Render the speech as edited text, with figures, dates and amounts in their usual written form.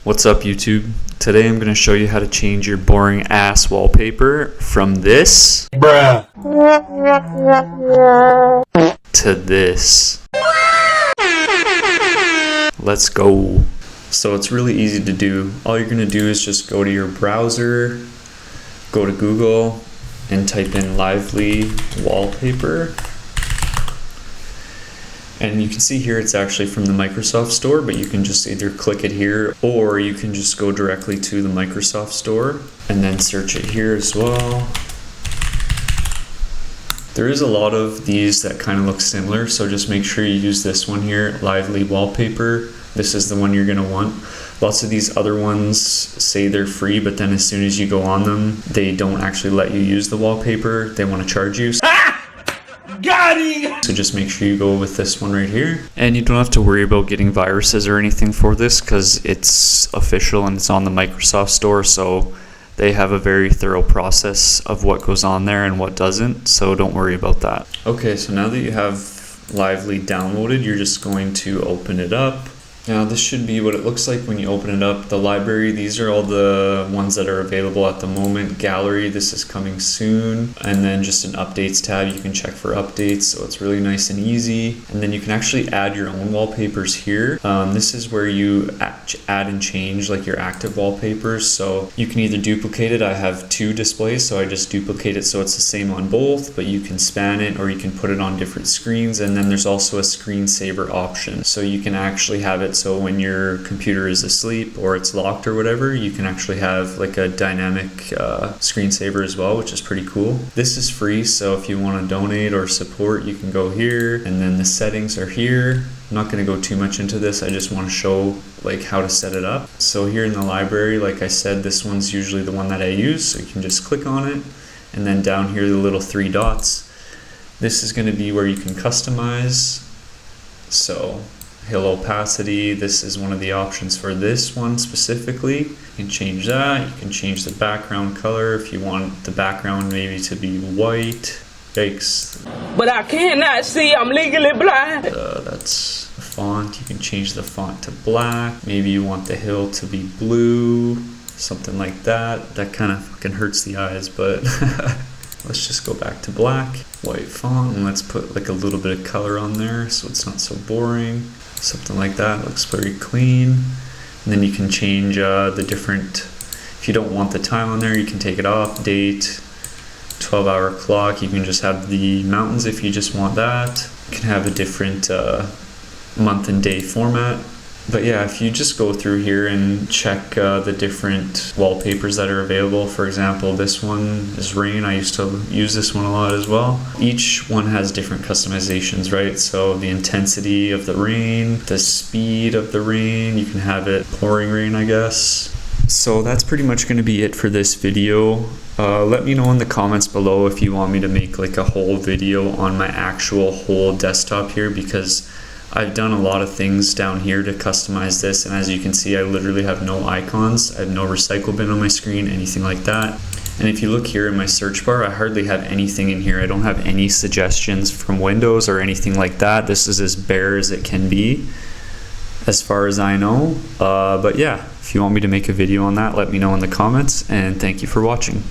What's up YouTube? Today I'm going to show you how to change your boring ass wallpaper from this to this. Let's go. So it's really easy to do. All you're going to do is just go to your browser, go to Google and type in Lively Wallpaper. And you can see here it's actually from the Microsoft Store, but you can just either click it here or you can just go directly to the Microsoft Store and then search it here as well. There is a lot of these that kind of look similar, so just make sure you use this one here, Lively Wallpaper. This is the one you're going to want. Lots of these other ones say they're free, but then as soon as you go on them, they don't actually let you use the wallpaper. They want to charge you. Got him! So just make sure you go with this one right here. And you don't have to worry about getting viruses or anything for this because it's official and it's on the Microsoft Store, so they have a very thorough process of what goes on there and what doesn't, so don't worry about that. Okay, so now that you have Lively downloaded, you're just going to open it up. Now this should be what it looks like when you open it up. The library, these are all the ones that are available at the moment. Gallery, this is coming soon. And then just an updates tab, you can check for updates. So it's really nice and easy. And then you can actually add your own wallpapers here. This is where you add and change like your active wallpapers. So you can either duplicate it. I have two displays, so I just duplicate it so it's the same on both, but you can span it or you can put it on different screens. And then there's also a screensaver option. So you can actually have it so when your computer is asleep or it's locked or whatever, you can actually have like a dynamic screensaver as well, which is pretty cool. This is free, so if you want to donate or support, you can go here, and then the settings are here. I'm not going to go too much into this, I just want to show like how to set it up. So here in the library, like I said, this one's usually the one that I use, so you can just click on it, and then down here the little three dots. This is going to be where you can customize. So hill opacity, this is one of the options for this one specifically. You can change that. You can change the background color if you want the background maybe to be white. Yikes. But I cannot see, I'm legally blind. That's the font. You can change the font to black. Maybe you want the hill to be blue, something like that. That kind of fucking hurts the eyes, but let's just go back to black. White font, and let's put like a little bit of color on there so it's not so boring. Something like that, looks very clean. And then you can change the different, if you don't want the time on there, you can take it off. Date, 12-hour clock, you can just have the mountains if you just want that. You can have a different month and day format. But yeah, if you just go through here and check the different wallpapers that are available, for example, this one is rain. I used to use this one a lot as well. Each one has different customizations, right? So the intensity of the rain, the speed of the rain, you can have it pouring rain, I guess. So that's pretty much going to be it for this video. Let me know in the comments below if you want me to make like a whole video on my actual whole desktop here, because I've done a lot of things down here to customize this, and as you can see, I literally have no icons. I have no recycle bin on my screen, anything like that. And if you look here in my search bar, I hardly have anything in here. I don't have any suggestions from Windows or anything like that. This is as bare as it can be, as far as I know. But yeah, if you want me to make a video on that, let me know in the comments, and thank you for watching.